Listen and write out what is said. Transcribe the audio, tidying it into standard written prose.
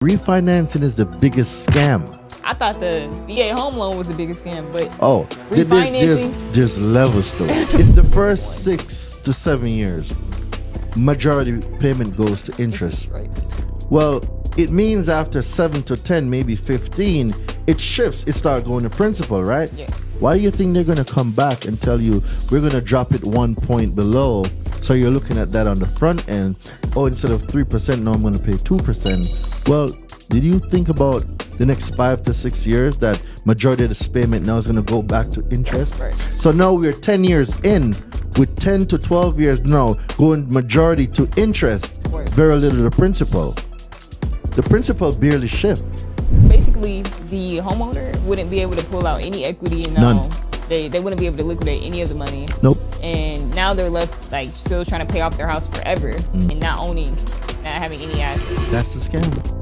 Refinancing is the biggest scam. I thought the VA home loan was the biggest scam, but Refinancing, there's levels to it. In the first 6 to 7 years, majority payment goes to interest. right. Well, it means after 7 to 10, maybe 15, it shifts. It starts going to principal, right? Yeah. Why do you think they're going to come back and tell you we're going to drop it 1 point below? So you're looking at that on the front end. Oh, instead of 3%, now I'm going to pay 2%. Well, did you think about the next 5 to 6 years that majority of this payment now is going to go back to interest? Right. So now we're 10 years in, with 10 to 12 years now going majority to interest, Right. very little to principal. The principal barely shift. Basically, the homeowner wouldn't be able to pull out any equity in the None. home. They wouldn't be able to liquidate any of the money. Nope. And now they're left like still trying to pay off their house forever and not owning, not having any assets. That's the scam.